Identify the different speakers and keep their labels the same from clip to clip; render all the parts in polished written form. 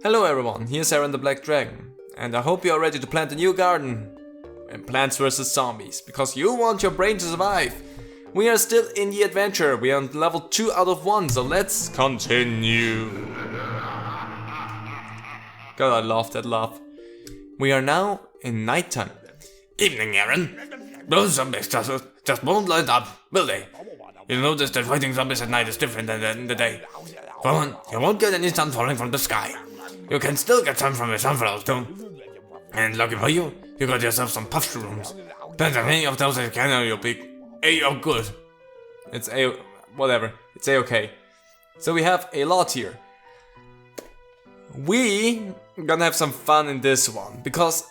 Speaker 1: Hello everyone, here's Aaron the Black Dragon, and I hope you are ready to plant a new garden in Plants vs Zombies, because you want your brain to survive. We are still in the adventure, we are on level 2 out of 1, so let's continue. God, I love that laugh. We are now in nighttime.
Speaker 2: Evening, Aaron. Those zombies just won't light up, will they? You notice that fighting zombies at night is different than in the day. For one, you won't get any sun falling from the sky. You can still get some from the sunflowers too. And lucky for you, you got yourself some puff shrooms. Plant as many of those as you can or you'll be A-good.
Speaker 1: It's whatever, it's A-okay. So we have a lot here. We gonna have some fun in this one, because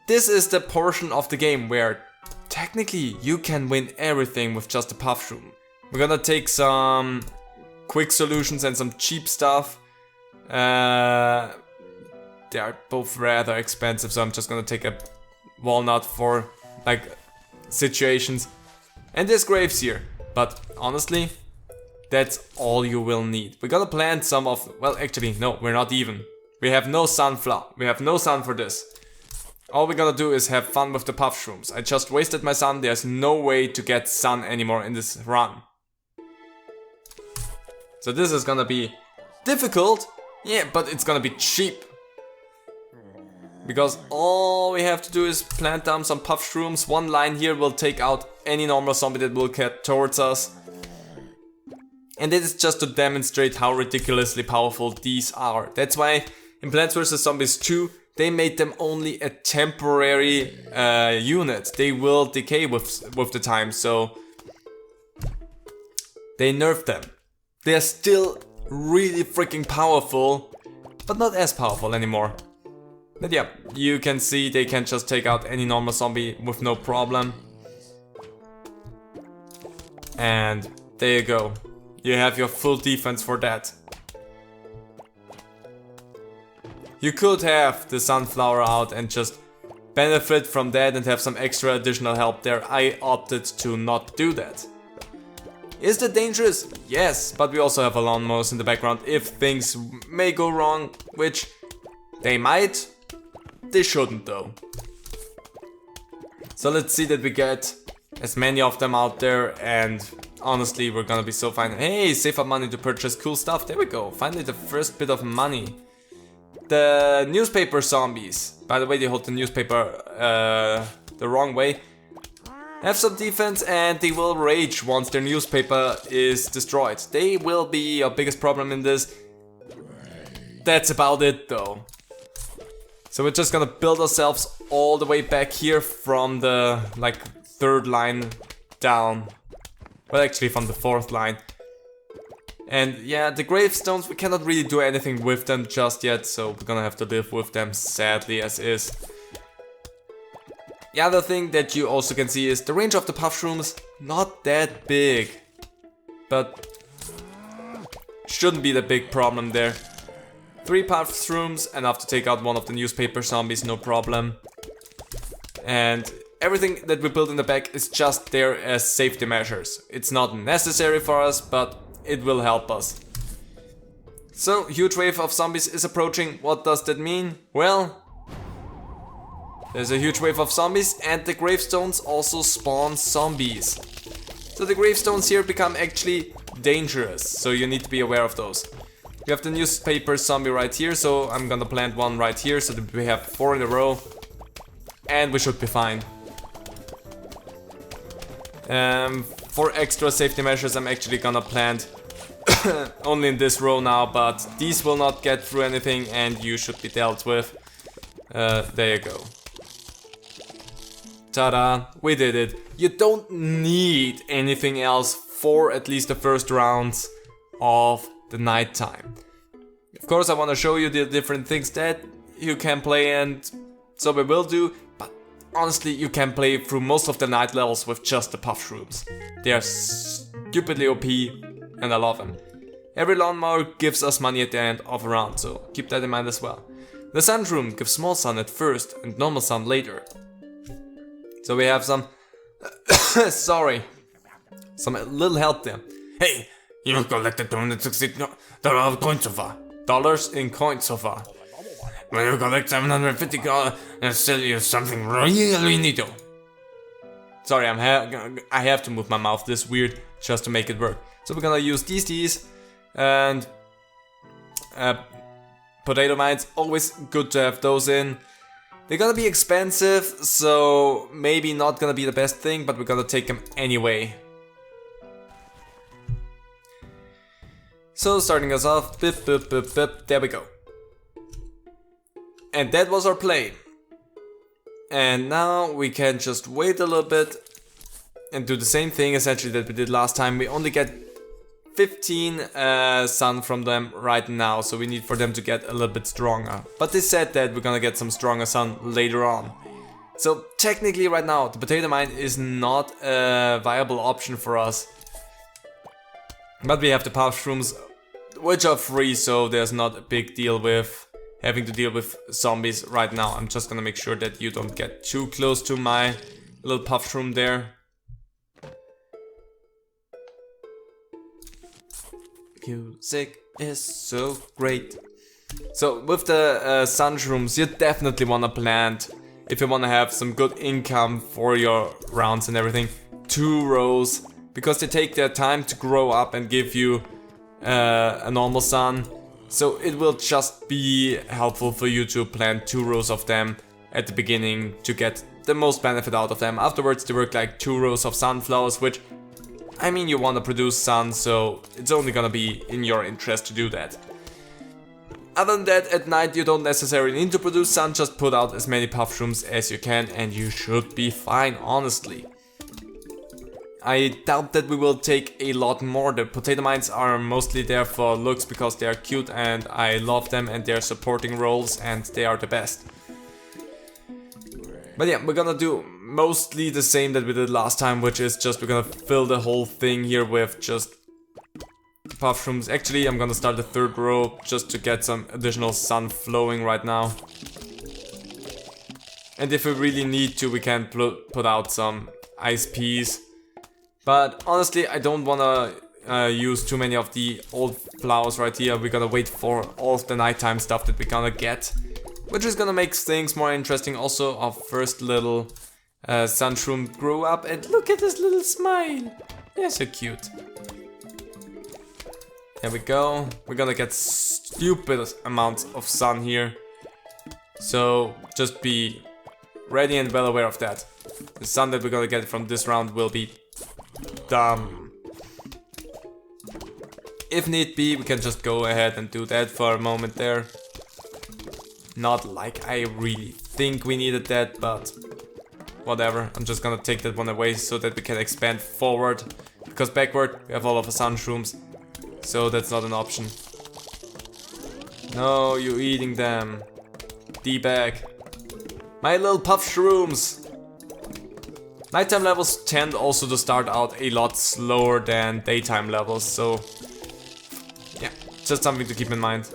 Speaker 1: this is the portion of the game where technically you can win everything with just a puff shroom. We're gonna take some quick solutions and some cheap stuff. They are both rather expensive, so I'm just gonna take a walnut for like situations. And there's graves here, but honestly, that's all you will need. We're gonna plant some of, well actually no, we're not even. We have no sunflower, we have no sun for this. All we're gonna do is have fun with the puff shrooms. I just wasted my sun, there's no way to get sun anymore in this run. So this is gonna be difficult, yeah, but it's gonna be cheap. Because all we have to do is plant down some puff shrooms. One line here will take out any normal zombie that will get towards us. And this is just to demonstrate how ridiculously powerful these are. That's why in Plants vs Zombies 2 they made them only a temporary unit. They will decay with the time, so they nerfed them. They're still really freaking powerful, but not as powerful anymore. But yeah, you can see they can just take out any normal zombie with no problem. And there you go. You have your full defense for that. You could have the sunflower out and just benefit from that and have some extra additional help there. I opted to not do that. Is that dangerous? Yes, but we also have a lawnmowers in the background if things may go wrong, which they might. They shouldn't though. So let's see that we get as many of them out there, and honestly we're gonna be so fine. Hey, save up money to purchase cool stuff. There we go, finally the first bit of money. The newspaper zombies, by the way, they hold the newspaper the wrong way, have some defense and they will rage once their newspaper is destroyed. They will be your biggest problem in this. That's about it though. So we're just gonna build ourselves all the way back here from the like third line down. Well, actually from the fourth line. And yeah, the gravestones, we cannot really do anything with them just yet, so we're gonna have to live with them sadly as is. The other thing that you also can see is the range of the puff shrooms, not that big. But shouldn't be the big problem there. 3 puff shrooms, enough to take out one of the newspaper zombies, no problem. And everything that we build in the back is just there as safety measures. It's not necessary for us, but it will help us. So, huge wave of zombies is approaching. What does that mean? Well, there's a huge wave of zombies and the gravestones also spawn zombies. So the gravestones here become actually dangerous, so you need to be aware of those. We have the newspaper zombie right here, so I'm gonna plant one right here so that we have 4 in a row. And we should be fine. For extra safety measures I'm actually gonna plant only in this row now, but these will not get through anything and you should be dealt with. There you go. Ta-da, we did it. You don't need anything else for at least the first rounds of the nighttime. Of course I want to show you the different things that you can play, and so we will do, but honestly you can play through most of the night levels with just the puff shrooms. They are stupidly OP and I love them. Every lawnmower gives us money at the end of a round, so keep that in mind as well. The sun shroom gives small sun at first and normal sun later. So we have some sorry, some little help there.
Speaker 2: Hey, you collected $260 coins so far.
Speaker 1: Dollars in coins so far.
Speaker 2: When you collect 750 gold, and still use something really neato.
Speaker 1: Sorry, I have to move my mouth this weird just to make it work. So we're gonna use these and potato mines. Always good to have those in. They're gonna be expensive, so maybe not gonna be the best thing, but we're gonna take them anyway. So starting us off, bip, bip, bip, bip, there we go. And that was our play. And now we can just wait a little bit and do the same thing essentially that we did last time. We only get 15 sun from them right now, so we need for them to get a little bit stronger. But they said that we're gonna get some stronger sun later on. So technically right now the potato mine is not a viable option for us. But we have the puff shrooms, which are free, so there's not a big deal with having to deal with zombies right now. I'm just gonna make sure that you don't get too close to my little puff shroom there. Music is so great. So with the sun shrooms, you definitely wanna plant, if you wanna have some good income for your rounds and everything, 2 rows, because they take their time to grow up and give you a normal sun. So it will just be helpful for you to plant 2 rows of them at the beginning to get the most benefit out of them. Afterwards they work like 2 rows of sunflowers, which, I mean, you want to produce sun, so it's only gonna be in your interest to do that. Other than that, at night you don't necessarily need to produce sun, just put out as many puff shrooms as you can and you should be fine, honestly. I doubt that we will take a lot more. The potato mines are mostly there for looks because they are cute and I love them and they're supporting roles and they are the best. But yeah, we're gonna do mostly the same that we did last time, which is just we're gonna fill the whole thing here with just puff shrooms. Actually, I'm gonna start the 3rd row just to get some additional sun flowing right now. And if we really need to, we can put out some ice peas. But honestly, I don't wanna use too many of the old flowers right here. We're gonna wait for all of the nighttime stuff that we're gonna get, which is gonna make things more interesting. Also, our first little sun shroom grew up and look at his little smile. They're so cute. There we go. We're gonna get stupid amounts of sun here. So just be ready and well aware of that. The sun that we're gonna get from this round will be dumb. If need be, we can just go ahead and do that for a moment there. Not like I really think we needed that, but whatever. I'm just gonna take that one away so that we can expand forward. Because backward, we have all of the sun shrooms. So that's not an option. No, you're eating them. D-bag. My little puff shrooms. Nighttime levels tend also to start out a lot slower than daytime levels, so yeah, just something to keep in mind.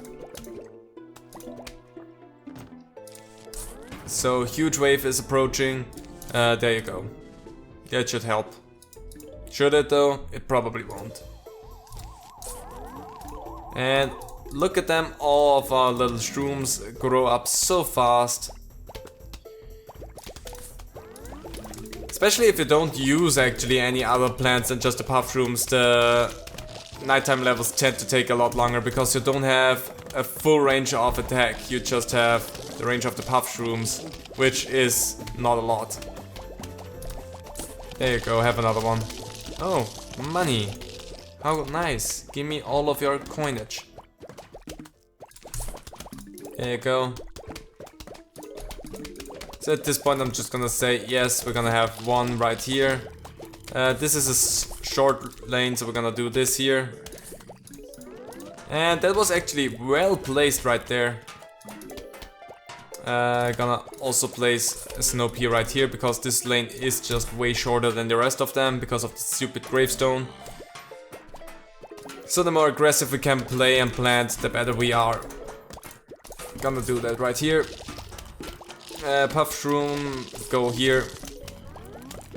Speaker 1: So huge wave is approaching. There you go. That should help. Should it though? It probably won't. And look at them, all of our little shrooms grow up so fast. Especially if you don't use actually any other plants than just the puff shrooms, the nighttime levels tend to take a lot longer because you don't have a full range of attack. You just have the range of the puff shrooms, which is not a lot. There you go, have another one. Oh, money. How nice. Give me all of your coinage. There you go. So at this point I'm just gonna say yes, we're gonna have one right here. This is a short lane, so we're gonna do this here. And that was actually well placed right there. Gonna also place a snow pea right here because this lane is just way shorter than the rest of them because of the stupid gravestone. So the more aggressive we can play and plant, the better we are. Gonna do that right here. Puff shroom, go here.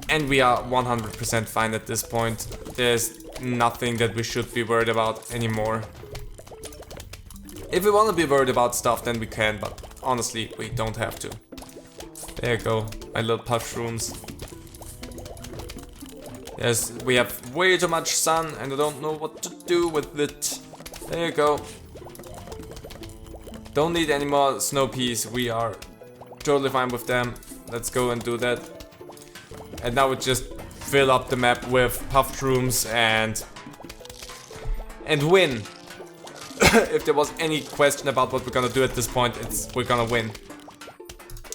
Speaker 1: And we are 100% fine at this point. There's nothing that we should be worried about anymore. If we want to be worried about stuff, then we can, but honestly, we don't have to. There you go, my little puff shrooms. Yes, we have way too much sun and I don't know what to do with it. There you go. Don't need any more snow peas, we are totally fine with them. Let's go and do that. And now we just fill up the map with puff shrooms and win. If there was any question about what we're gonna do at this point, we're gonna win.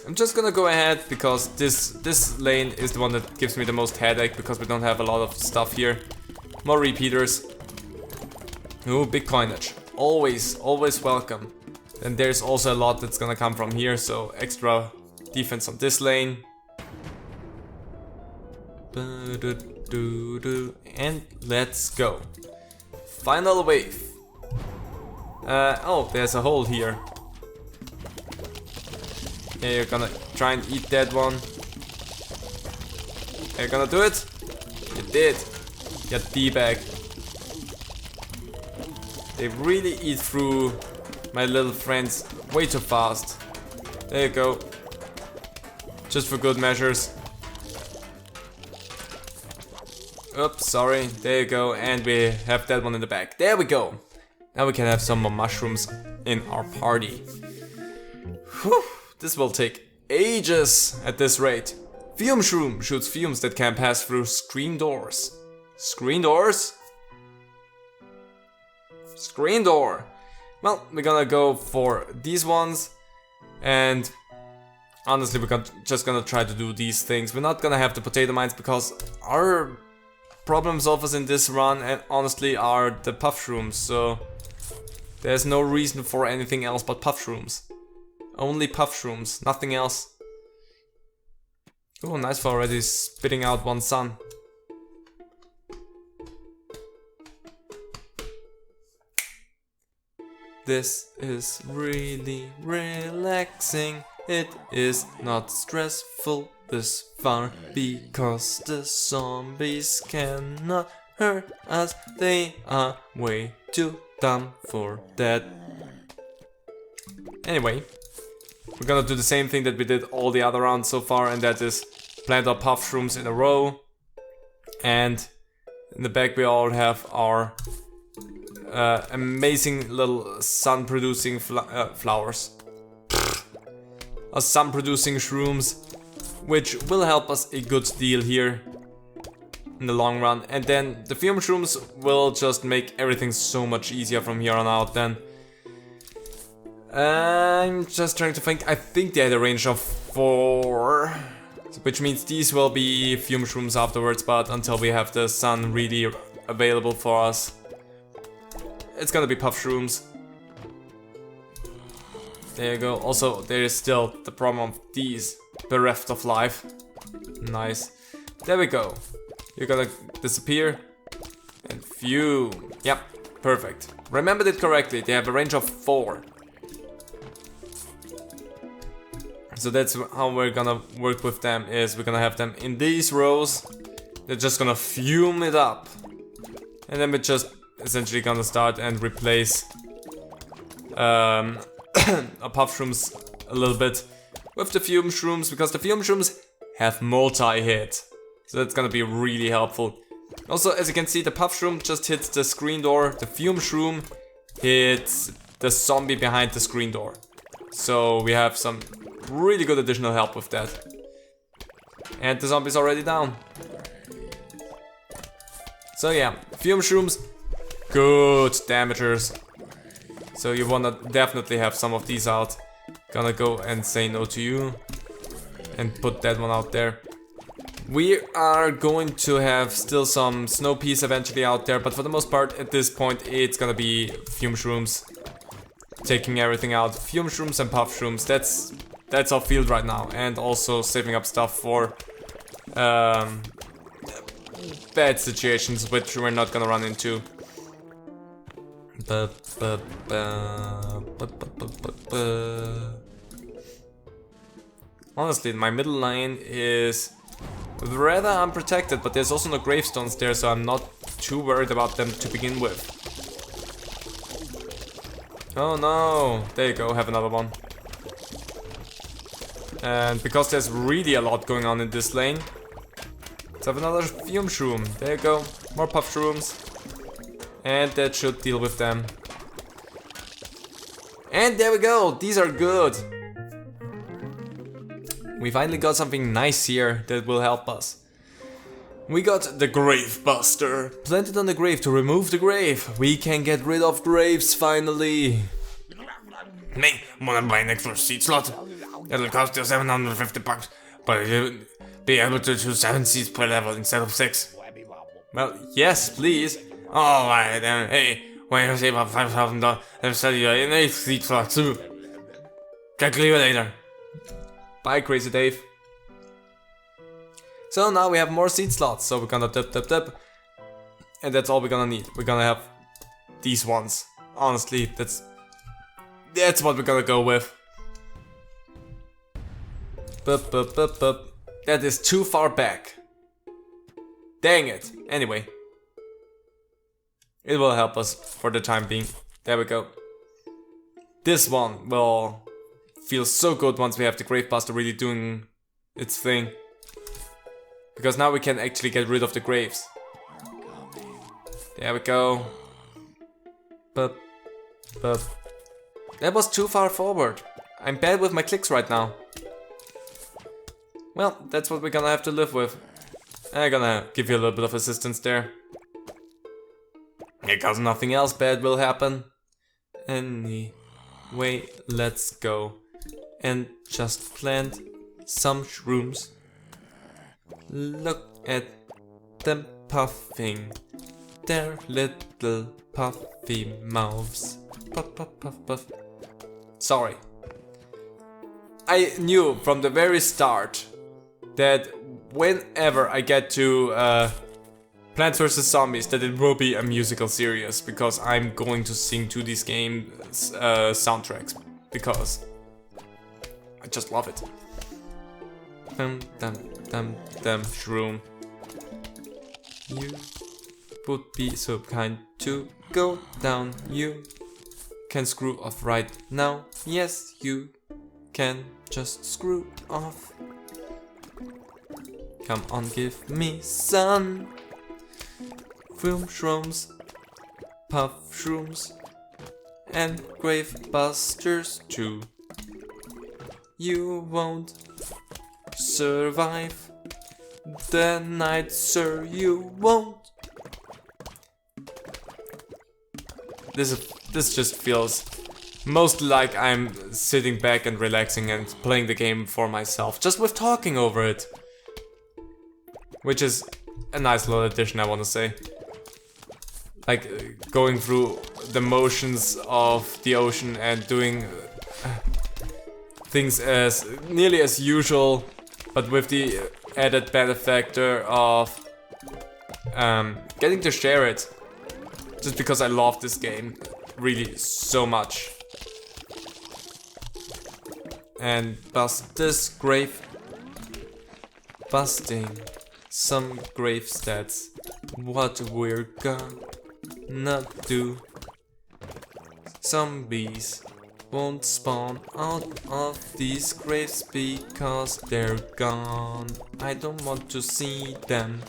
Speaker 1: I'm just gonna go ahead because this lane is the one that gives me the most headache because we don't have a lot of stuff here. More repeaters. Ooh, big coinage. Always welcome. And there's also a lot that's gonna come from here, so extra defense on this lane. And let's go. Final wave. Oh, there's a hole here. Yeah, you're gonna try and eat that one. Are you gonna do it? You did. You D-bag. They really eat through my little friends way too fast. There you go. Just for good measures. Oops, sorry. There you go. And we have that one in the back. There we go. Now we can have some more mushrooms in our party. Whew, this will take ages at this rate. Fume Shroom shoots fumes that can pass through screen doors. Screen doors? Screen door. Well, we're gonna go for these ones. And honestly, we're just gonna try to do these things. We're not gonna have the potato mines because our problem solvers in this run and honestly are the puff shrooms, so there's no reason for anything else but puff shrooms. Only puff shrooms, nothing else. Oh, nice for already spitting out one sun. This is really relaxing. It is not stressful this far because the zombies cannot hurt us. They are way too dumb for that. Anyway, we're gonna do the same thing that we did all the other rounds so far, and that is plant our puff shrooms in a row. And in the back we all have our amazing little sun-producing flowers. Our sun-producing shrooms, which will help us a good deal here in the long run. And then the fume shrooms will just make everything so much easier from here on out then. I'm just trying to think. I think they had a range of 4, which means these will be fume shrooms afterwards, but until we have the sun really available for us, it's gonna be puff shrooms. There you go. Also, there is still the problem of these bereft of life. Nice. There we go. You're gonna disappear and fume. Yep, perfect. Remembered it correctly. They have a range of 4. So that's how we're gonna work with them, is we're gonna have them in these rows. They're just gonna fume it up. And then we're just essentially gonna start and replace our puff shrooms a little bit with the fume shrooms, because the fume shrooms have multi-hit. So that's gonna be really helpful. Also, as you can see, the puff shroom just hits the screen door. The fume shroom hits the zombie behind the screen door. So we have some really good additional help with that. And the zombie's already down. So yeah, fume shrooms, good damagers. So you wanna definitely have some of these out. Gonna go and say no to you. And put that one out there. We are going to have still some snow peas eventually out there, but for the most part at this point it's gonna be fume shrooms. Taking everything out. Fume shrooms and puff shrooms, that's our field right now. And also saving up stuff for bad situations which we're not gonna run into. Honestly, my middle lane is rather unprotected, but there's also no gravestones there, so I'm not too worried about them to begin with. Oh no! There you go, have another one. And because there's really a lot going on in this lane, let's have another fume shroom. There you go. More puff shrooms. And that should deal with them. And there we go. These are good. We finally got something nice here that will help us. We got the Grave Buster. Planted on the grave to remove the grave. We can get rid of graves finally.
Speaker 2: Me, wanna buy an extra seat slot? It'll cost you 750 bucks, but you'll be able to choose 7 seats per level instead of 6.
Speaker 1: Well, yes, please.
Speaker 2: Alright then, hey, when you save up $5,000, I'll sell you an 8 seat slot too. Check you later.
Speaker 1: Bye, Crazy Dave. So now we have more seat slots, so we're gonna tap. And that's all we're gonna need. We're gonna have these ones. Honestly, that's what we're gonna go with. That is too far back. Dang it. Anyway. It will help us for the time being. There we go. This one will feel so good once we have the Gravebuster really doing its thing. Because now we can actually get rid of the graves. There we go. That was too far forward. I'm bad with my clicks right now. Well, that's what we're gonna have to live with. I'm gonna give you a little bit of assistance there. Because nothing else bad will happen. Anyway, let's go. And just plant some shrooms. Look at them puffing. Their little puffy mouths. Puff, puff, puff, puff. Sorry. I knew from the very start that whenever I get to Plants vs. Zombies that it will be a musical series, because I'm going to sing to these game soundtracks, because I just love it. Dum dum dum dum shroom. You would be so kind to go down. You can screw off right now. Yes, you can just screw off. Come on, give me some fume shrooms, puff shrooms, and grave busters too. You won't survive the night, sir, you won't. This just feels most like I'm sitting back and relaxing and playing the game for myself, just with talking over it. Which is a nice little addition, I want to say. Like going through the motions of the ocean and doing things as nearly as usual, but with the added benefactor of getting to share it. Just because I love this game really so much. And bust this grave. Busting some grave stats. What we're gonna do. Zombies won't spawn out of these graves because they're gone. I don't want to see them.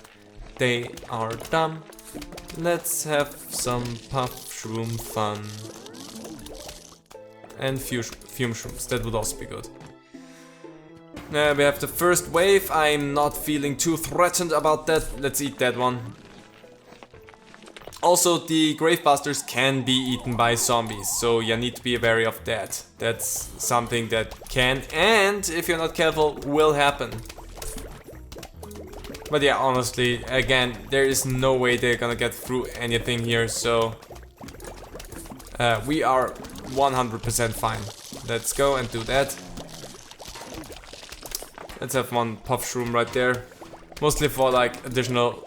Speaker 1: They are dumb. Let's have some puff shroom fun. And fume shrooms, that would also be good. We have the first wave. I'm not feeling too threatened about that. Let's eat that one. Also, the Gravebusters can be eaten by zombies, so you need to be wary of that. That's something that can, and if you're not careful, will happen. But yeah, honestly, again, there is no way they're gonna get through anything here, so we are 100% fine. Let's go and do that. Let's have one puff shroom right there. Mostly for like additional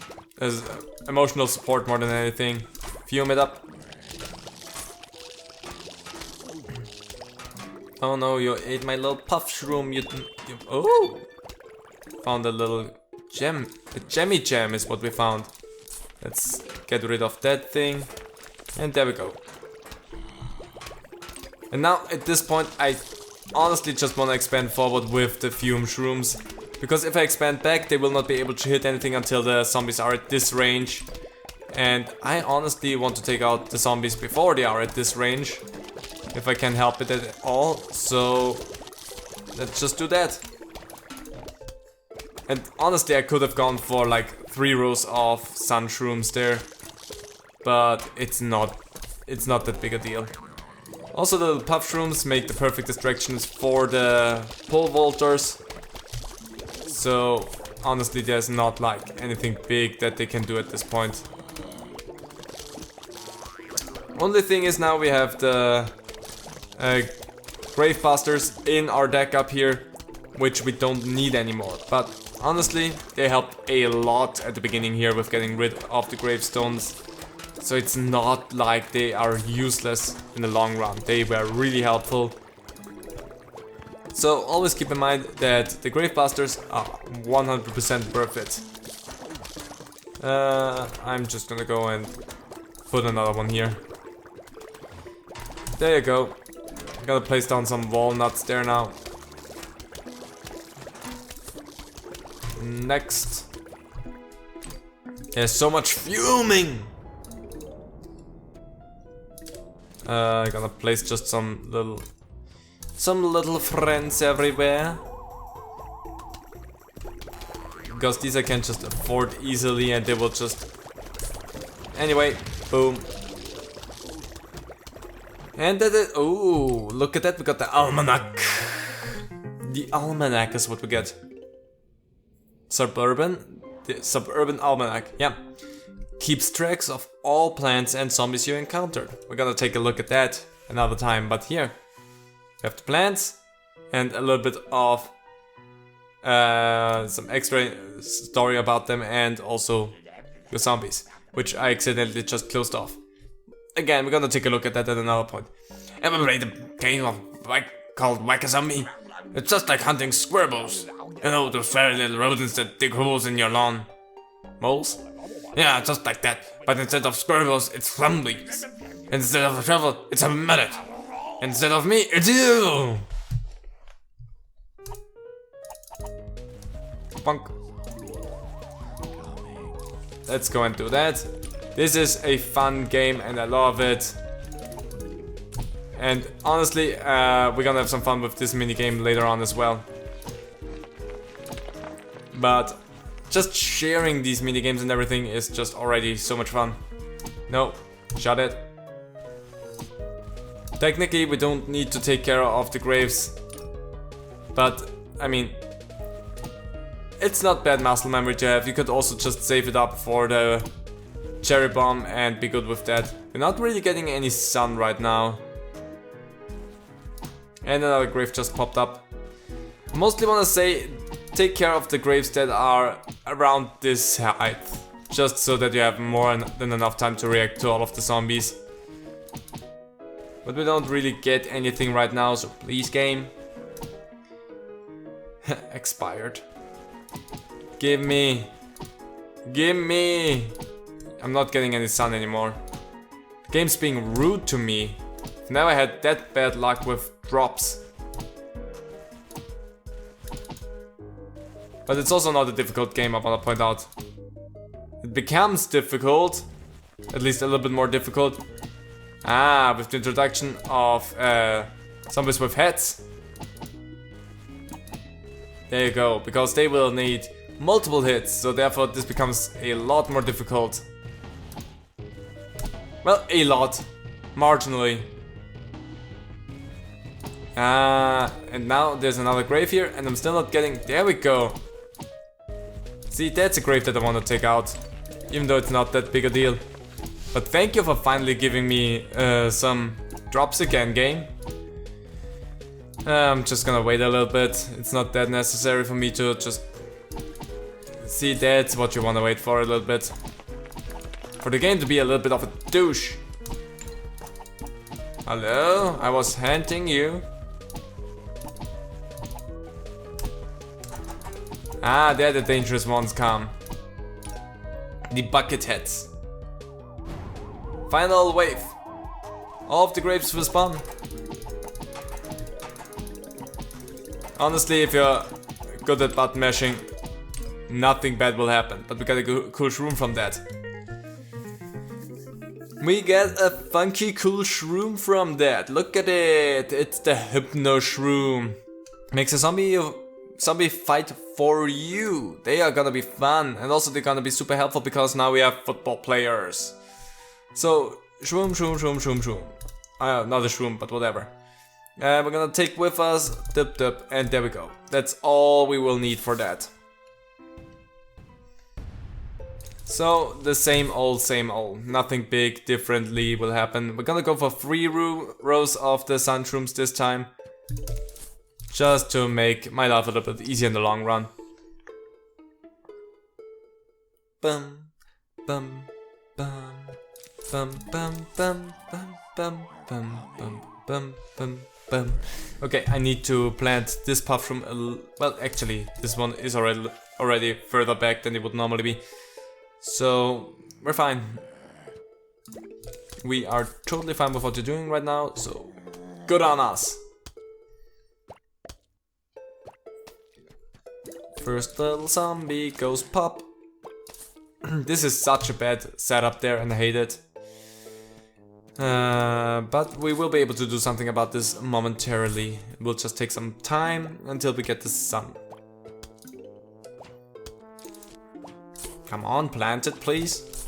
Speaker 1: emotional support more than anything. Fume it up. Oh no, you ate my little puff shroom. You oh! Found a little gem. A gemmy gem is what we found. Let's get rid of that thing. And there we go. And now at this point I honestly just want to expand forward with the fume shrooms. Because if I expand back, they will not be able to hit anything until the zombies are at this range. And I honestly want to take out the zombies before they are at this range. If I can help it at all. So let's just do that. And honestly, I could have gone for like 3 rows of sun shrooms there. But it's not that big a deal. Also, the little puff shrooms make the perfect distractions for the pole vaulters. So honestly, there's not like anything big that they can do at this point. Only thing is now we have the Gravebusters in our deck up here, which we don't need anymore. But honestly, they helped a lot at the beginning here with getting rid of the gravestones. So it's not like they are useless in the long run. They were really helpful. So always keep in mind that the Gravebusters are 100% worth it. I'm just gonna go and put another one here. There you go. I gotta place down some walnuts there now. Next. There's so much fuming! I'm gonna place just some little friends everywhere. Because these I can just afford easily and they will just... Anyway, boom. And that is... Oh, look at that, we got the almanac. The almanac is what we get. Suburban? The suburban almanac, yeah. Keeps tracks of all plants and zombies you encountered. We're gonna take a look at that another time, but here you have the plants and a little bit of some extra story about them and also the zombies, which I accidentally just closed off. Again, we're gonna take a look at that at another point.
Speaker 2: Ever played a game called Whack-a-Zombie? It's just like hunting squirrels. You know, those very little rodents that dig holes in your lawn.
Speaker 1: Moles?
Speaker 2: Yeah, just like that. But instead of squirrels, it's zombies. Instead of a shovel, it's a mallet. Instead of me, it's you!
Speaker 1: Bonk. Let's go and do that. This is a fun game and I love it. And honestly, we're gonna have some fun with this minigame later on as well. But just sharing these minigames and everything is just already so much fun. No, shut it. Technically, we don't need to take care of the graves. But, I mean, it's not bad muscle memory to have. You could also just save it up for the cherry bomb and be good with that. We're not really getting any sun right now. And another grave just popped up. Mostly want to say, take care of the graves that are around this height. Just so that you have more than enough time to react to all of the zombies. But we don't really get anything right now, so please game. Expired. Give me. Give me. I'm not getting any sun anymore. The game's being rude to me. I've never had that bad luck with drops. But it's also not a difficult game, I want to point out. It becomes difficult. At least a little bit more difficult. With the introduction of zombies with heads. There you go, because they will need multiple hits, so therefore this becomes a lot more difficult. Well, a lot. Marginally. And now there's another grave here, and I'm still not getting... There we go. See, that's a grave that I want to take out. Even though it's not that big a deal. But thank you for finally giving me some drops again, game. I'm just gonna wait a little bit. It's not that necessary for me to just... See, that's what you want to wait for a little bit. For the game to be a little bit of a douche. Hello? I was hunting you. There the dangerous ones come. The bucket heads. Final wave. All of the graves will spawn. Honestly, if you're good at button mashing, nothing bad will happen. But we got a cool shroom from that. We get a funky cool shroom from that. Look at it. It's the Hypno Shroom. Makes a zombie fight for you. They are gonna be fun. And also they're gonna be super helpful because now we have football players. So, shroom. Not a shroom, but whatever. We're gonna take with us, dip, and there we go. That's all we will need for that. So, the same old, nothing big differently will happen. We're gonna go for 3 rows of the sun shrooms this time. Just to make my life a little bit easier in the long run. Bum, bum, bum, bum, bum, bum, bum, bum, bum, bum, bum, bum, bum. Okay, I need to plant this puff shroom. Well, actually, this one is already further back than it would normally be. So, we're fine. We are totally fine with what you're doing right now, so good on us. First little zombie goes pop. This is such a bad setup there and I hate it. But we will be able to do something about this momentarily. It will just take some time until we get the sun. Come on, plant it, please.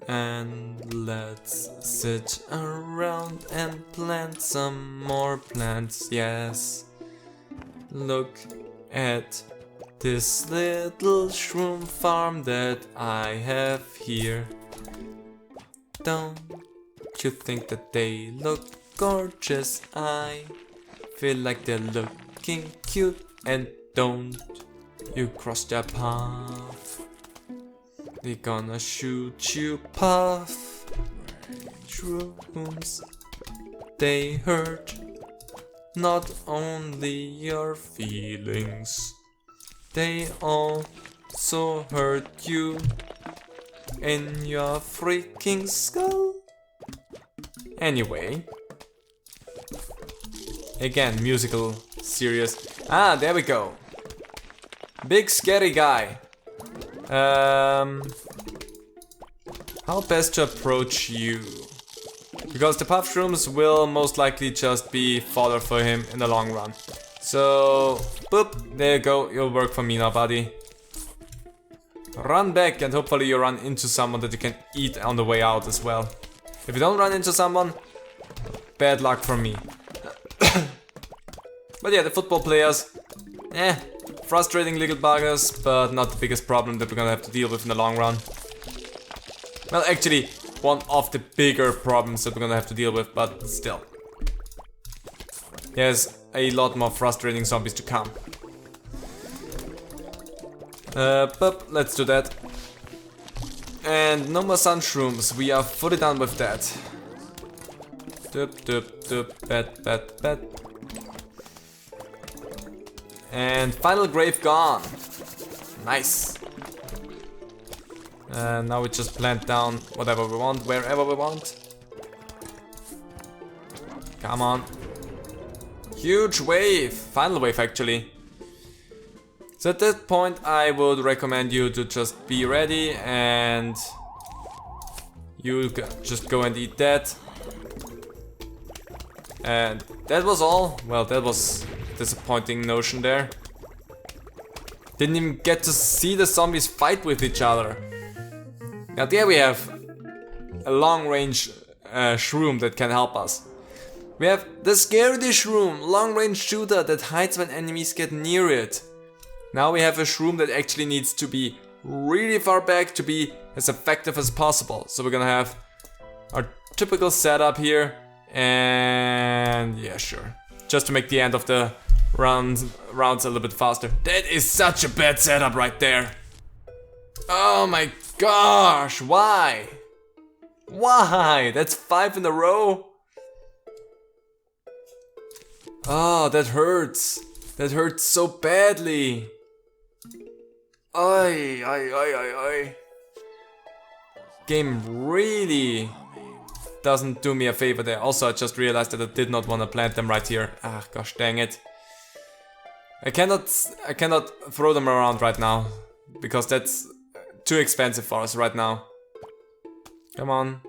Speaker 1: And let's sit around and plant some more plants, yes. Look at this little shroom farm that I have here. Don't you think that they look gorgeous? I feel like they're looking cute, and don't you cross their path. They're gonna shoot you, puff. Shrooms, they hurt not only your feelings, they also hurt you in your freaking skull. Anyway, again, musical, serious. Ah, there we go. Big scary guy. How best to approach you? Because the puff shrooms will most likely just be fodder for him in the long run. So, boop, there you go, you'll work for me now, buddy. Run back and hopefully you run into someone that you can eat on the way out as well. If you don't run into someone, bad luck for me. But yeah, the football players, frustrating little buggers, but not the biggest problem that we're gonna have to deal with in the long run. Well, actually, one of the bigger problems that we're gonna have to deal with, but still. There's a lot more frustrating zombies to come. But let's do that. And no more sun shrooms, we are fully done with that. Bet. And final grave gone. Nice. Now we just plant down whatever we want, wherever we want. Come on. Huge wave. Final wave, actually. So at that point, I would recommend you to just be ready and you just go and eat that. And that was all. Well, that was a disappointing notion there. Didn't even get to see the zombies fight with each other. Now there we have a long-range shroom that can help us. We have the Scaredy Shroom, long-range shooter that hides when enemies get near it. Now we have a shroom that actually needs to be really far back to be as effective as possible. So we're gonna have our typical setup here, and yeah, sure. Just to make the end of the rounds a little bit faster. That is such a bad setup right there. Oh my gosh, why? Why? That's 5 in a row? Oh, that hurts. That hurts so badly. Ay. Game really doesn't do me a favor there. Also, I just realized that I did not want to plant them right here. Ah, gosh dang it. I cannot throw them around right now, because that's too expensive for us right now. Come on.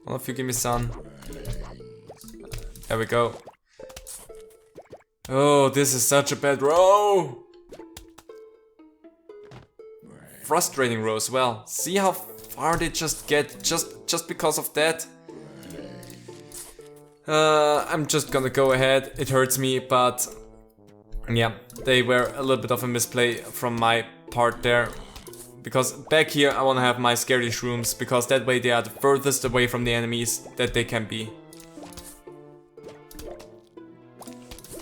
Speaker 1: One of you give me sun. There we go. Oh, this is such a bad row. Frustrating row as well. See how far they just get just because of that? I'm just gonna go ahead. It hurts me, but yeah, they were a little bit of a misplay from my part there. Because back here I want to have my scary shrooms, because that way they are the furthest away from the enemies that they can be.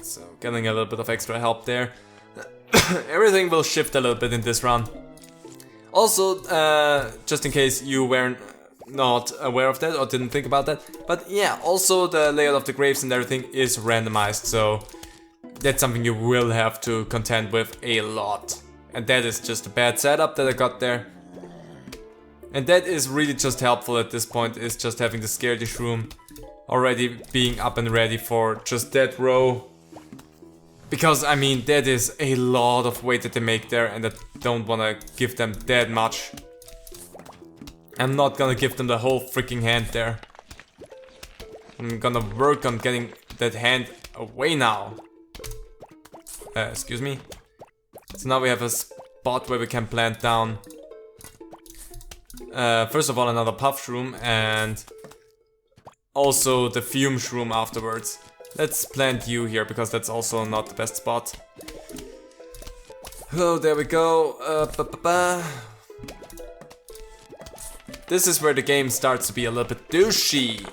Speaker 1: So getting a little bit of extra help there. Everything will shift a little bit in this run. Also, just in case you weren't not aware of that or didn't think about that, but yeah, also the layout of the graves and everything is randomized, so that's something you will have to contend with a lot. And that is just a bad setup that I got there. And that is really just helpful at this point, is just having the Scaredy Shroom already being up and ready for just that row. Because, I mean, that is a lot of weight that they make there, and I don't want to give them that much. I'm not gonna give them the whole freaking hand there. I'm gonna work on getting that hand away now. Excuse me. So now we have a spot where we can plant down. First of all, another puff shroom, and also the fume shroom afterwards. Let's plant you here, because that's also not the best spot. Oh, there we go. This is where the game starts to be a little bit douchey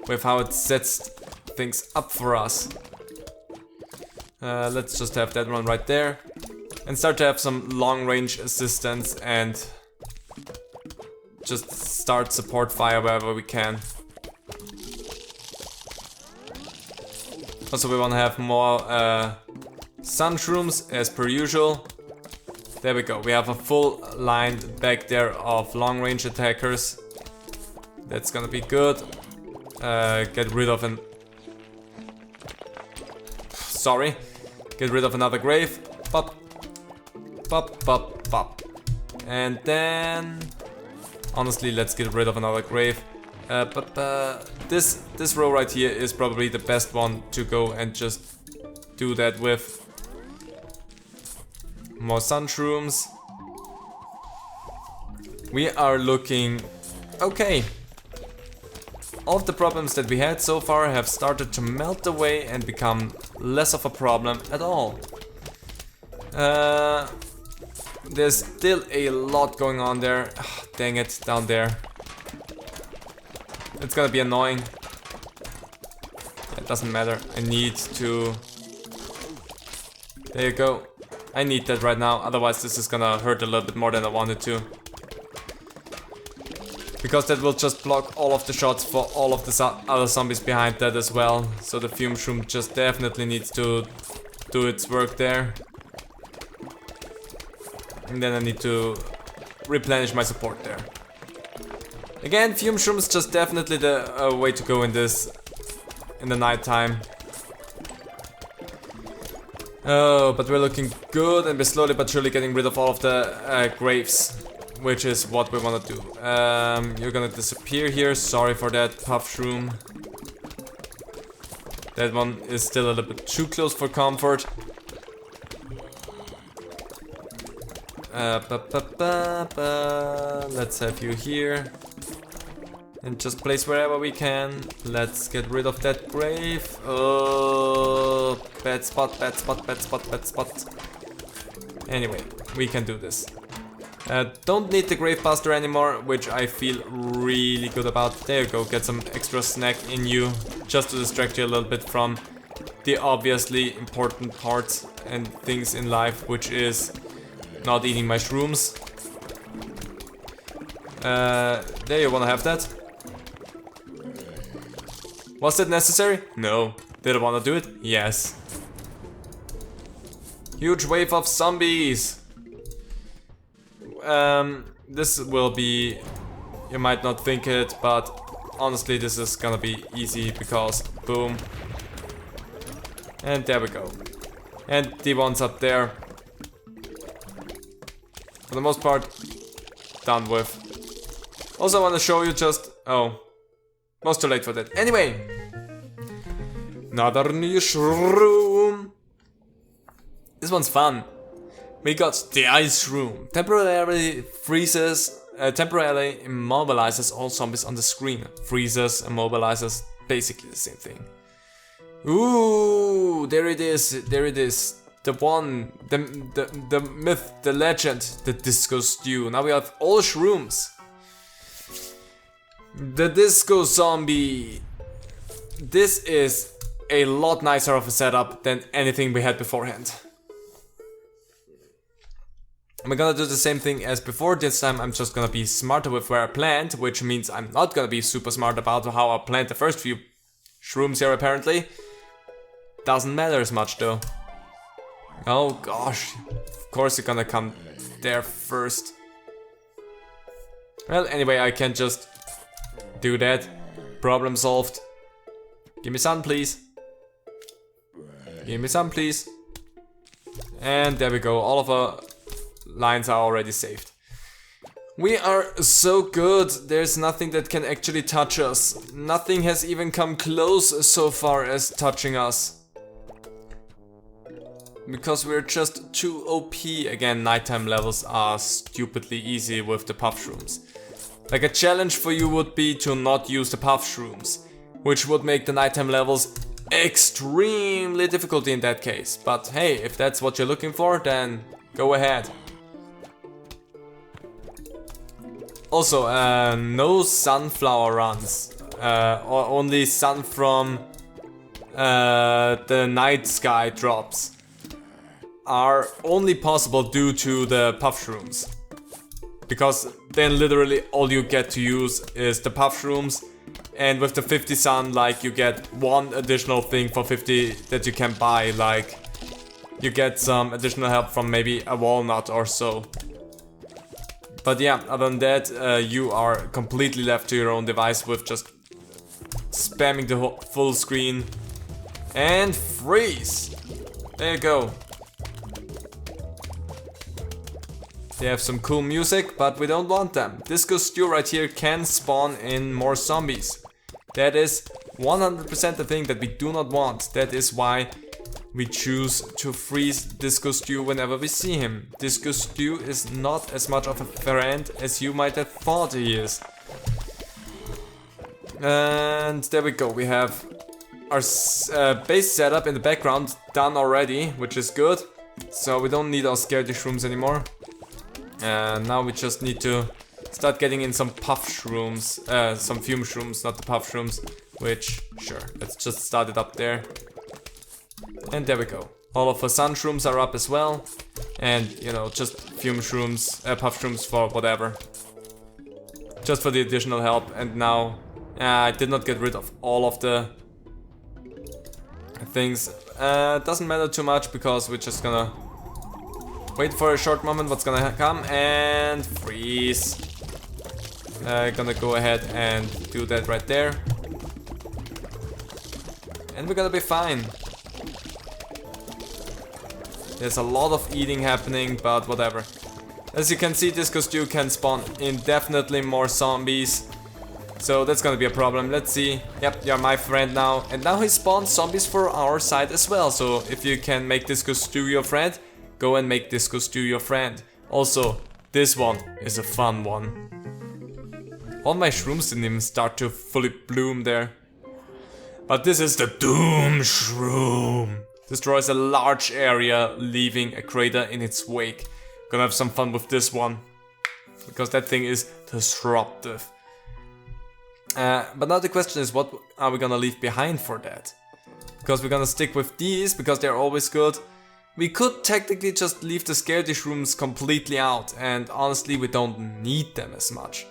Speaker 1: with how it sets things up for us. Let's just have that one right there and start to have some long range assistance and just start support fire wherever we can. Also, we want to have more sun shrooms as per usual. There we go. We have a full line back there of long range attackers. That's gonna be good. Get rid of an... Sorry. Get rid of another grave. Pop. Pop, pop, pop. And then... Honestly, let's get rid of another grave. This row right here is probably the best one to go and just do that with. More sun shrooms. We are looking okay. All of the problems that we had so far have started to melt away and become less of a problem at all. There's still a lot going on there. Ugh, dang it, down there. It's gonna be annoying. It doesn't matter. I need to... There you go. I need that right now, otherwise this is gonna hurt a little bit more than I wanted to. Because that will just block all of the shots for all of the other zombies behind that as well. So the fume shroom just definitely needs to do its work there. And then I need to replenish my support there. Again, fume shroom is just definitely the way to go in this, in the night time. Oh, but we're looking good, and we're slowly but surely getting rid of all of the graves, which is what we want to do. You're gonna disappear here. Sorry for that, puff shroom. That one is still a little bit too close for comfort. Let's have you here. And just place wherever we can. Let's get rid of that grave. Oh, bad spot, bad spot, bad spot, bad spot. Anyway, we can do this. Don't need the grave buster anymore, which I feel really good about. There you go, get some extra snack in you, just to distract you a little bit from the obviously important parts and things in life, which is not eating my shrooms. There you wanna have that. Was it necessary? No. Did I wanna do it? Yes. Huge wave of zombies! This will be... You might not think it, but honestly this is gonna be easy because boom. And there we go. And the ones up there, for the most part, done with. Also I want to show you just... oh, was too late for that. Anyway, another new shroom. This one's fun. We got the ice room. Temporarily immobilizes all zombies on the screen. Freezes, immobilizes, basically the same thing. Ooh, there it is, there it is. The one, the myth, the legend, the disco stew. Now we have all shrooms. The disco zombie. This is a lot nicer of a setup than anything we had beforehand. We're gonna do the same thing as before. This time I'm just gonna be smarter with where I plant, which means I'm not gonna be super smart about how I plant the first few shrooms here apparently. Doesn't matter as much though. Oh gosh, of course you're gonna come there first. Well, anyway, I can just do that. Problem solved. Give me some, please. Give me some, please. And there we go. All of our lines are already saved. We are so good. There's nothing that can actually touch us. Nothing has even come close so far as touching us. Because we're just too OP. Again, nighttime levels are stupidly easy with the puff shrooms. Like a challenge for you would be to not use the puff shrooms, which would make the nighttime levels extremely difficult in that case. But hey, if that's what you're looking for, then go ahead. Also, no sunflower runs, or only sun from the night sky drops are only possible due to the puff shrooms. Because then literally all you get to use is the puff shrooms, and with the 50 sun, like, you get one additional thing for 50 that you can buy, like you get some additional help from maybe a walnut or so. But yeah, other than that, you are completely left to your own device with just spamming the full screen and freeze. There you go. They have some cool music, but we don't want them. Disco Stew right here can spawn in more zombies. That is 100% the thing that we do not want. That is why we choose to freeze Disco Stew whenever we see him. Disco Stew is not as much of a friend as you might have thought he is. And there we go. We have our base setup in the background done already, which is good. So we don't need our scaredy shrooms anymore. And now we just need to start getting in some puff shrooms, some fume shrooms, not the puff shrooms, which, sure, let's just start it up there. And there we go. All of our sun shrooms are up as well. And, you know, just fume shrooms, puff shrooms for whatever. Just for the additional help. And now, I did not get rid of all of the things. Doesn't matter too much because we're just gonna wait for a short moment what's gonna come and freeze. Gonna go ahead and do that right there. And we're gonna be fine. There's a lot of eating happening, but whatever. As you can see, Disco Stew can spawn indefinitely more zombies. So that's gonna be a problem. Let's see. Yep, you're my friend now. And now he spawns zombies for our side as well. So if you can make Disco Stew your friend, go and make Disco Stew your friend. Also, this one is a fun one. All my shrooms didn't even start to fully bloom there. But this is the Doom Shroom. Destroys a large area, leaving a crater in its wake. Gonna have some fun with this one. Because that thing is disruptive. But now the question is, what are we gonna leave behind for that? Because we're gonna stick with these, because they're always good. We could technically just leave the scaredy shrooms completely out, and honestly we don't need them as much.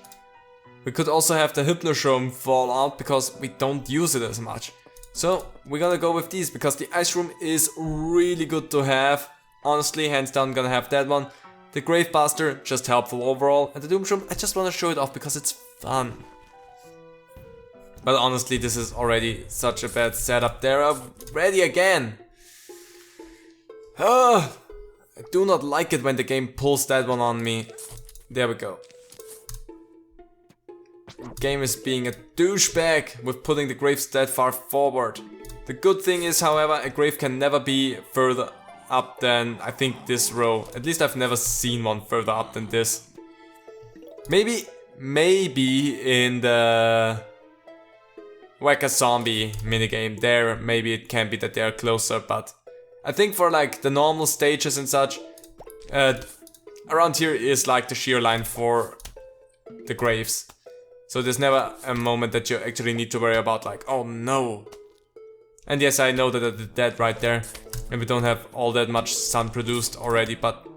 Speaker 1: We could also have the Hypno Shroom fall out because we don't use it as much. So we're gonna go with these because the Ice Room is really good to have. Honestly, hands down gonna have that one. The Gravebuster, just helpful overall, and the Doom Shroom, I just wanna show it off because it's fun. But honestly, this is already such a bad setup. They're already again. I do not like it when the game pulls that one on me. There we go. Game is being a douchebag with putting the graves that far forward. The good thing is, however, a grave can never be further up than, I think, this row. At least I've never seen one further up than this. Maybe in the Whack a Zombie minigame there, maybe it can be that they are closer, but I think for like the normal stages and such, around here is like the shear line for the graves. So there's never a moment that you actually need to worry about like, oh no. And yes, I know that I did that right there, and we don't have all that much sun produced already, but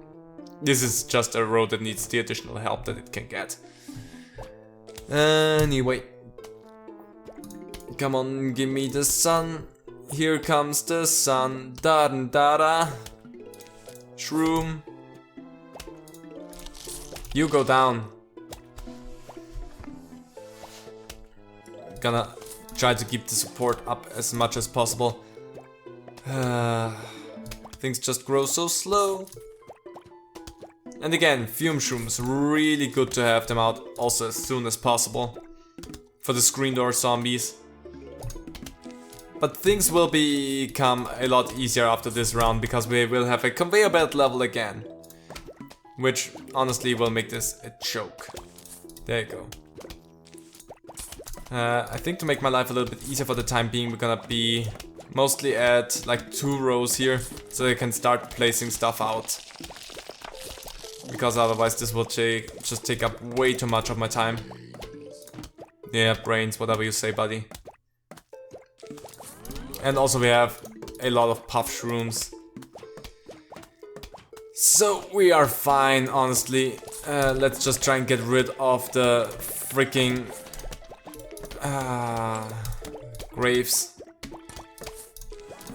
Speaker 1: this is just a road that needs the additional help that it can get. Anyway. Come on, give me the sun. Here comes the sun. Da da da da. Shroom. You go down. Gonna try to keep the support up as much as possible. Things just grow so slow. And again, fume shrooms, really good to have them out also as soon as possible for the screen door zombies. But things will become a lot easier after this round because we will have a conveyor belt level again, which honestly will make this a joke. There you go. I think to make my life a little bit easier for the time being, we're gonna be mostly at like 2 rows here, so I can start placing stuff out. Because otherwise this will just take up way too much of my time. Yeah, brains, whatever you say, buddy. And also we have a lot of puff shrooms. So we are fine, honestly. Let's just try and get rid of the freaking graves.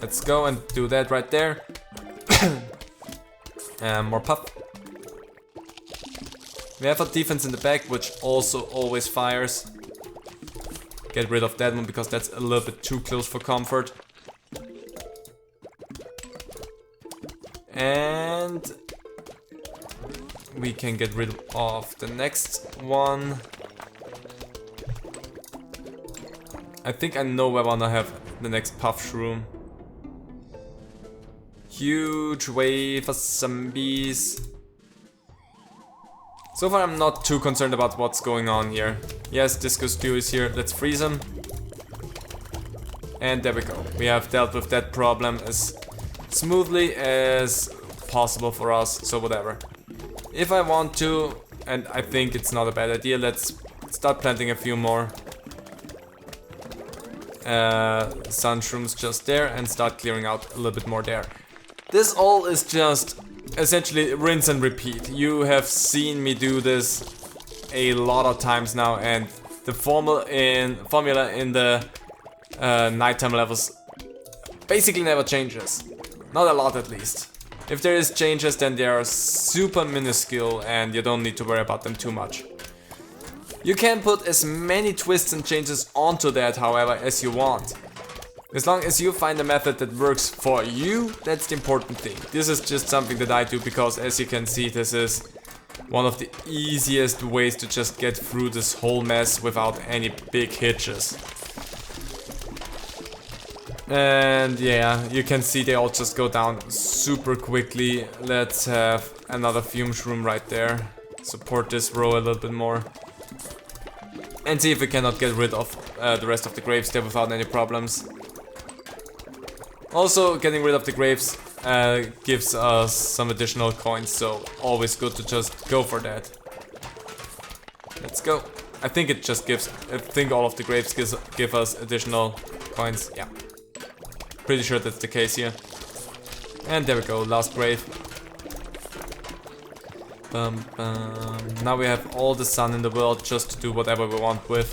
Speaker 1: Let's go and do that right there. And more puff. We have a defense in the back, which also always fires. Get rid of that one because that's a little bit too close for comfort. And we can get rid of the next one. I think I know where I wanna have the next puff shroom. Huge wave of zombies. So far I'm not too concerned about what's going on here. Yes, Disco Stew is here, let's freeze him. And there we go. We have dealt with that problem as smoothly as possible for us, so whatever. If I want to, and I think it's not a bad idea, let's start planting a few more sun shrooms just there and start clearing out a little bit more there. This all is just essentially rinse and repeat. You have seen me do this a lot of times now, and the formula in the nighttime levels basically never changes. Not a lot, at least. If there is changes, then they are super minuscule and you don't need to worry about them too much. You can put as many twists and changes onto that, however, as you want. As long as you find a method that works for you, that's the important thing. This is just something that I do because, as you can see, this is one of the easiest ways to just get through this whole mess without any big hitches. And yeah, you can see they all just go down super quickly. Let's have another fume shroom right there. Support this row a little bit more. And see if we cannot get rid of the rest of the graves there without any problems. Also, getting rid of the graves gives us some additional coins, so always good to just go for that. Let's go. I think it just gives, I think all of the graves give us additional coins, yeah. Pretty sure that's the case here. And there we go, last grave. Now we have all the sun in the world just to do whatever we want with.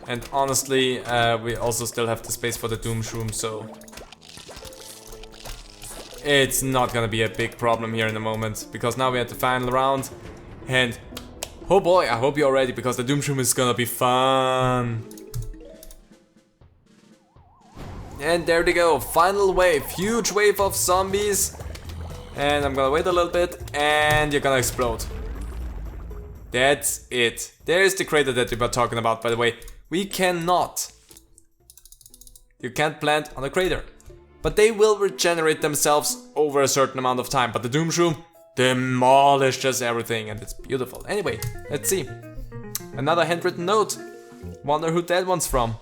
Speaker 1: And honestly, we also still have the space for the Doom Shroom, so it's not gonna be a big problem here in a moment, because now we're at the final round, and oh boy, I hope you're ready, because the Doom Shroom is gonna be fun. And there they go, final wave, huge wave of zombies. And I'm gonna wait a little bit and you're gonna explode. That's it. There's the crater that we were talking about, by the way. We cannot. You can't plant on a crater. But they will regenerate themselves over a certain amount of time. But the Doom Shroom demolishes everything and it's beautiful. Anyway, let's see. Another handwritten note. Wonder who that one's from.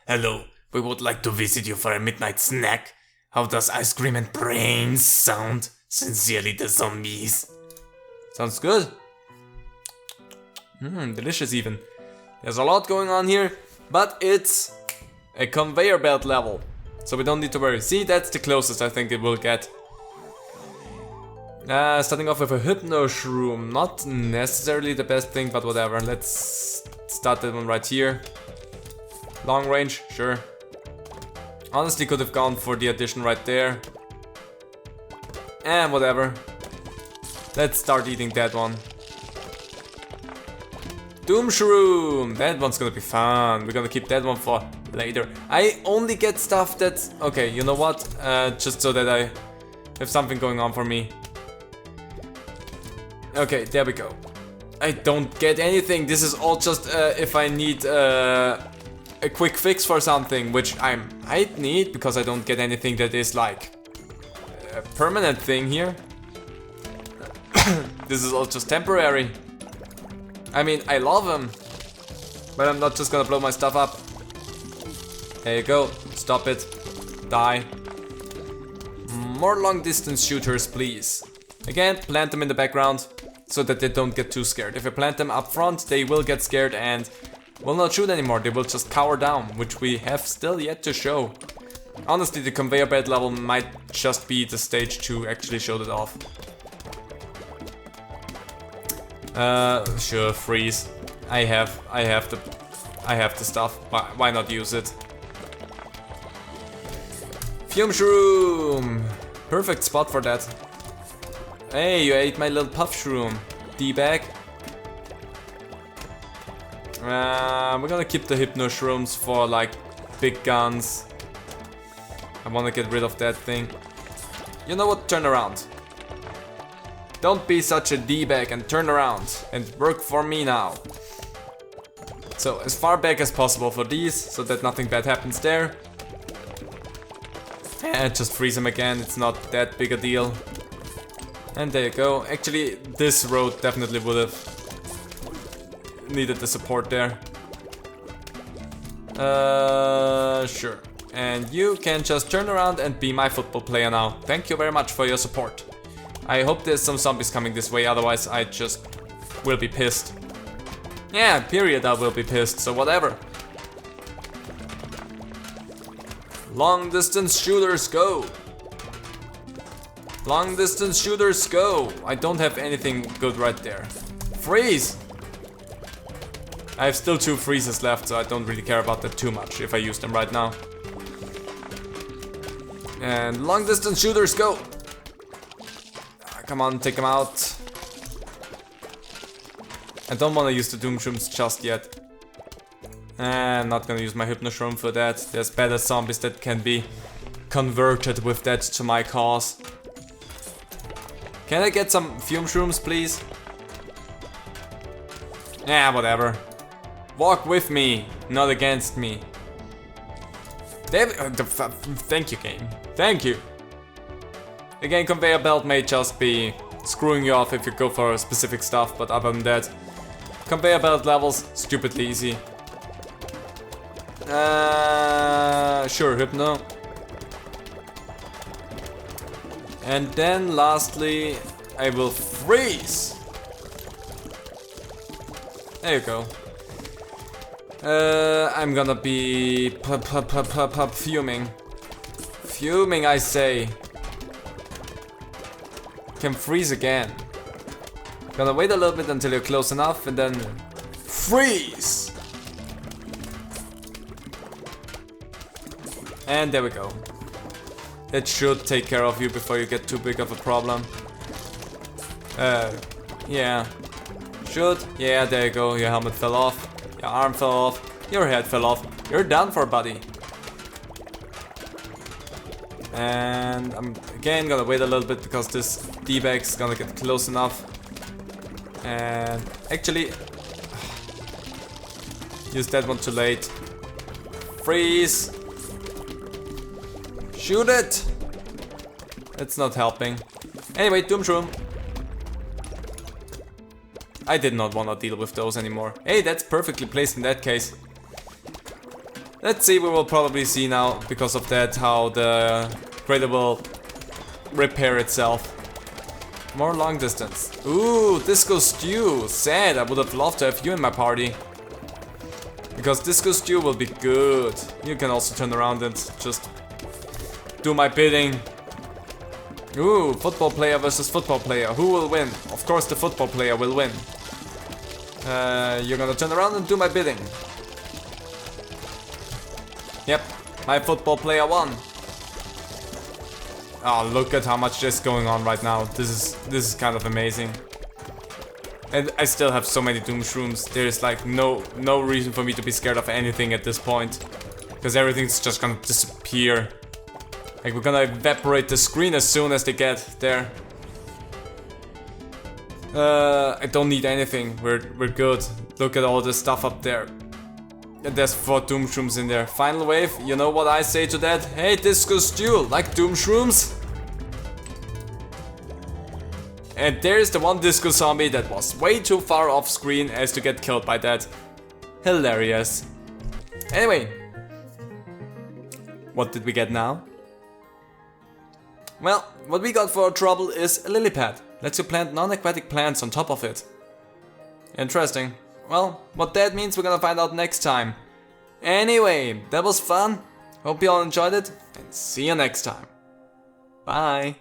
Speaker 2: Hello, we would like to visit you for a midnight snack. How does ice cream and brains sound? Sincerely, the zombies.
Speaker 1: Sounds good. Delicious even. There's a lot going on here, but it's a conveyor belt level. So we don't need to worry. See, that's the closest I think it will get. Starting off with a Hypno Shroom. Not necessarily the best thing, but whatever. Let's start that one right here. Long range, sure. Honestly, could have gone for the addition right there. And whatever. Let's start eating that one. Doom Shroom! That one's gonna be fun. We're gonna keep that one for later. I only get stuff that's... Okay, you know what? Just so that I have something going on for me. Okay, there we go. I don't get anything. This is all just if I need a quick fix for something, which I might need because I don't get anything that is like a permanent thing here. This is all just temporary. I mean, I love him, but I'm not just gonna blow my stuff up. There you go. Stop it. Die. More long distance shooters, please. Again, plant them in the background so that they don't get too scared. If I plant them up front, they will get scared and will not shoot anymore. They will just cower down, which we have still yet to show. Honestly, the conveyor belt level might just be the stage to actually show that off. Sure, freeze. I have the stuff. Why not use it? Fume Shroom! Perfect spot for that. Hey, you ate my little puff shroom, D-bag. We're gonna keep the Hypno Shrooms for like big guns. I wanna get rid of that thing. You know what? Turn around. Don't be such a D-bag and turn around and work for me now. So as far back as possible for these, so that nothing bad happens there. And just freeze them again, it's not that big a deal. And there you go. Actually, this road definitely would have needed the support there. Sure. And you can just turn around and be my football player now. Thank you very much for your support. I hope there's some zombies coming this way, otherwise I just will be pissed. Yeah, period, I will be pissed, so whatever. Long distance shooters, go! Long distance shooters, go! I don't have anything good right there. Freeze! I have still 2 freezes left, so I don't really care about that too much if I use them right now. And long distance shooters, go! Come on, take them out. I don't want to use the Doom Shrooms just yet. I'm not gonna use my Hypno Shroom for that. There's better zombies that can be converted with that to my cause. Can I get some Fume Shrooms, please? Yeah, whatever. Walk with me, not against me. Thank you, game. Thank you. Again, conveyor belt may just be screwing you off if you go for specific stuff, but other than that, conveyor belt levels, stupidly easy. Sure, Hypno. And then lastly, I will freeze. There you go. I'm gonna be fuming. Fuming, I say. Can freeze again. Gonna wait a little bit until you're close enough and then freeze. And there we go. That should take care of you before you get too big of a problem. Yeah. Should. Yeah, there you go. Your helmet fell off. Your arm fell off. Your head fell off. You're done for, buddy. And I'm again gonna wait a little bit because this D-bag's gonna get close enough. And actually, use that one too late. Freeze! Shoot it! It's not helping. Anyway, Doom Shroom. I did not want to deal with those anymore. Hey, that's perfectly placed in that case. Let's see, we will probably see now, because of that, how the crater will repair itself. More long distance. Ooh, Disco Stew. Sad, I would have loved to have you in my party. Because Disco Stew will be good. You can also turn around and just do my bidding. Ooh, football player versus football player. Who will win? Of course the football player will win. You're gonna turn around and do my bidding. Yep, my football player won. Oh, look at how much is going on right now. This is kind of amazing. And I still have so many Doom Shrooms. There's like no reason for me to be scared of anything at this point. Because everything's just gonna disappear. Like, we're gonna evaporate the screen as soon as they get there. I don't need anything. We're good. Look at all the stuff up there. And there's 4 Doom Shrooms in there. Final wave, you know what I say to that? Hey, Disco Stew, like Doom Shrooms? And there's the one Disco Zombie that was way too far off screen as to get killed by that. Hilarious. Anyway. What did we get now? Well, what we got for our trouble is a lily pad. Lets you plant non-aquatic plants on top of it. Interesting. Well, what that means we're gonna find out next time. Anyway, that was fun. Hope you all enjoyed it, and see you next time. Bye.